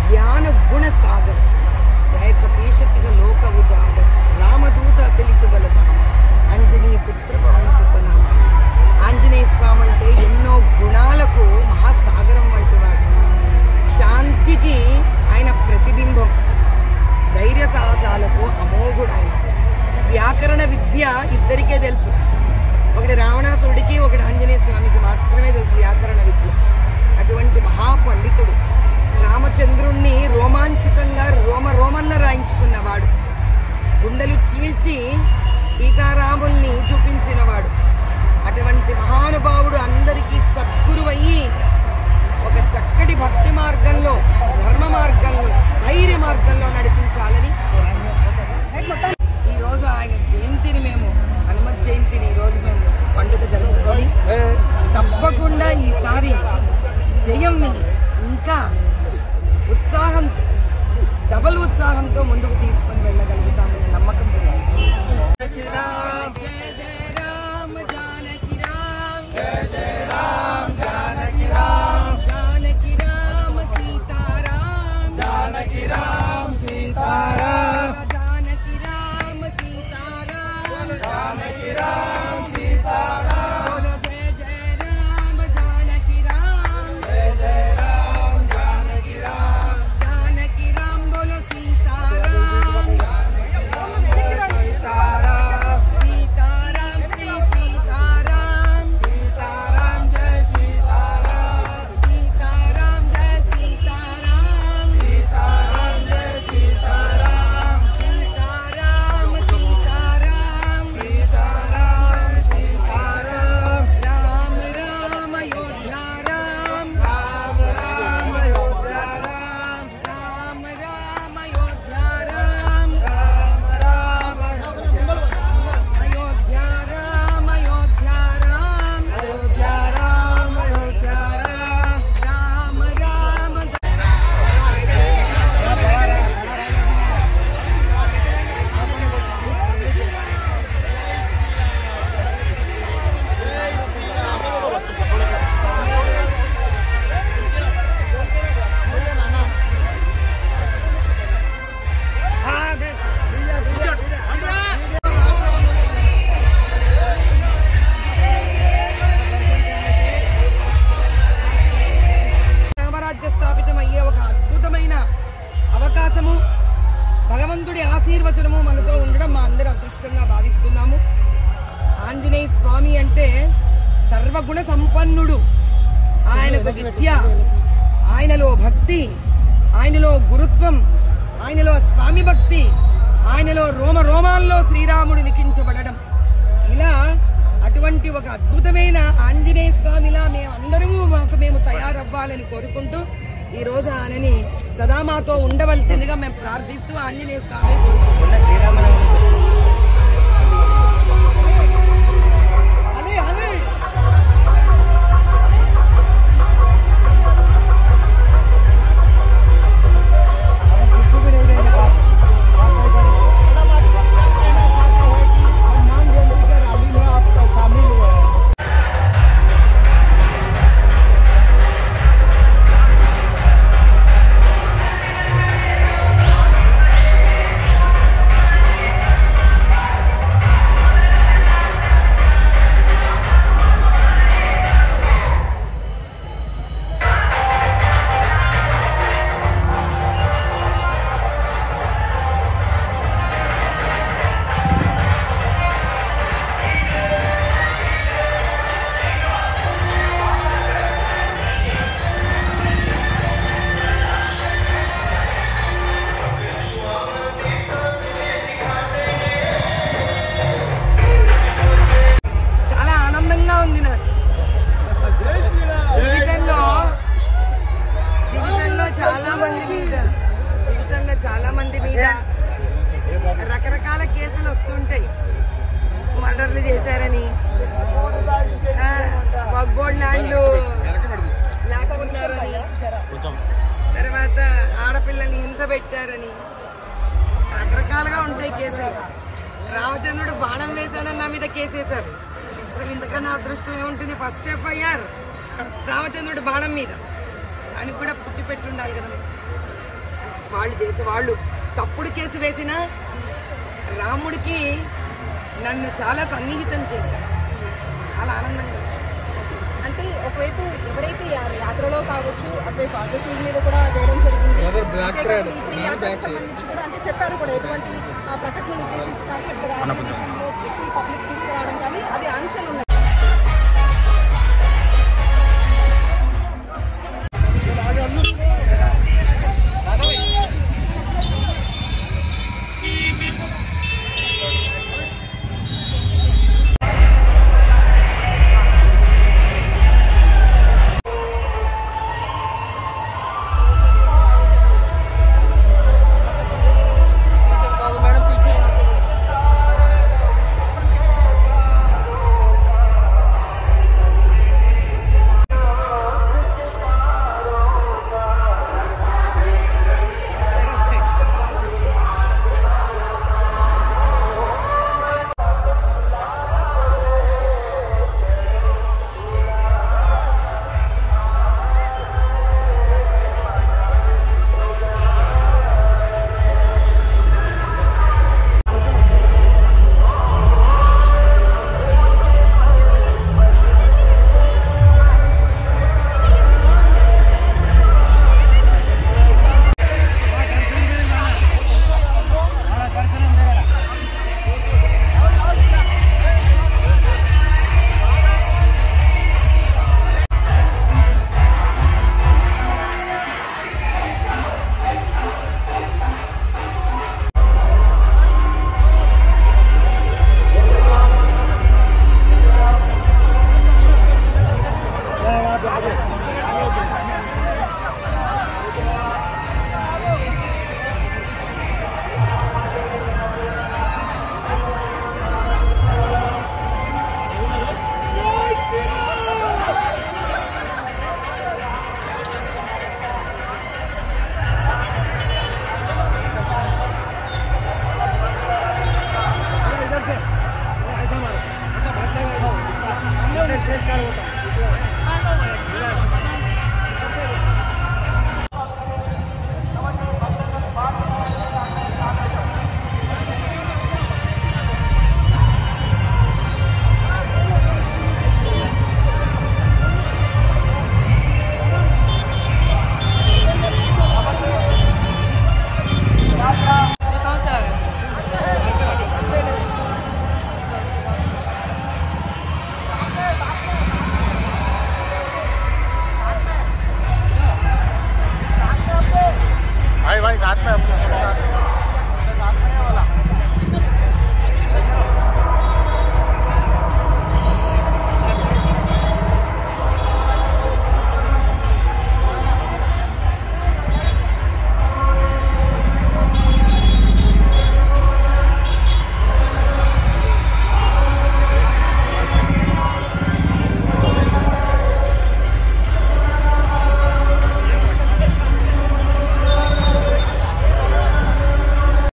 ज्ञान गुण सागर जय कपीशतिह लोक उजागर रामदूत अतिलित बलधाम अंजनीय पुत्र पवन सुतनाम ఆంజనేయ స్వామి అంటే ఎన్నో గుణాలకు మహాసాగరం వంటి వాడు. శాంతికి ఆయన ప్రతిబింబం, ధైర్య సాహసాలకు అమోఘుడు ఆయన. వ్యాకరణ విద్య ఇద్దరికే తెలుసు, ఒకటి రావణాసురుడికి ఒకటి ఆంజనేయ స్వామికి మాత్రమే తెలుసు వ్యాకరణ విద్య. అటువంటి మహాపండితుడు రామచంద్రుణ్ణి రోమాంచితంగా రోమంలో రాయించుకున్నవాడు, గుండెలు చీల్చి సీతారాముల్ని చూపించినవాడు. అటువంటి మహానుభావుడు అందరికీ సద్గురువయ్యి ఒక చక్కటి భక్తి మార్గంలో, ధర్మ మార్గంలో, ధైర్య మార్గంలో నడిపించాలని ఈరోజు ఆయన జయంతిని మేము, హనుమత్ జయంతిని ఈరోజు మేము పండుగ జరుపుకొని తప్పకుండా ఈసారి జయంని ఇంకా ఉత్సాహంతో, డబల్ ఉత్సాహంతో ముందుకు తీసుకొని వెళ్ళగలుగుతామనే నమ్మకం పెరిగింది. భగవంతుడి ఆశీర్వచనము మనతో ఉండడం మా అందరి అదృష్టంగా భావిస్తున్నాము. ఆంజనేయ స్వామి అంటే సర్వగుణ సంపన్నుడు. ఆయనకు విద్య, ఆయనలో భక్తి, ఆయనలో గురుత్వం, ఆయనలో స్వామి భక్తి, ఆయనలో రోమ రోమాల్లో శ్రీరాముడు లిఖించబడడం, ఇలా అటువంటి ఒక అద్భుతమైన ఆంజనేయ స్వామిలా మేమందరము మేము తయారవ్వాలని కోరుకుంటూ ఈ రోజు ఆయనని సదా మాతో ఉండవలసిందిగా మేము ప్రార్థిస్తూ ఆంజనేయ స్వామి చాలా మంది మీద రకరకాల కేసులు వస్తుంటాయి. మర్డర్లు చేశారని, వగ్గోడ్ ల్యాండ్లు లాక్కున్నారని, తర్వాత ఆడపిల్లల్ని హింస పెట్టారని రకరకాలుగా ఉంటాయి కేసులు. రామచంద్రుడు బాణం వేశానని నా మీద కేసేశారు. అసలు ఇంతకన్నా అదృష్టం ఏముంటుంది? ఫస్ట్ ఎఫ్ఐఆర్ రామచంద్రుడు బాణం మీద, దానికి కూడా పుట్టి పెట్టి ఉండాలి కదా. వాళ్ళు వాళ్ళు తప్పుడు కేసు వేసిన రాముడికి నన్ను చాలా సన్నిహితం చేశారు. చాలా ఆనందంగా. అంటే ఒకవైపు ఎవరైతే యాత్రలో కావచ్చు, అటువైపు ఆర్గసూడ్ మీద కూడా వేయడం జరిగింది. సంబంధించి కూడా అంటే చెప్పారు కూడా ఎటువంటి ప్రకటనలు ఉద్దేశించి కానీ ఇక్కడ విషయంలో పబ్లిక్ తీసుకురావడం కానీ అది ఆంక్షలు ఉన్నాయి.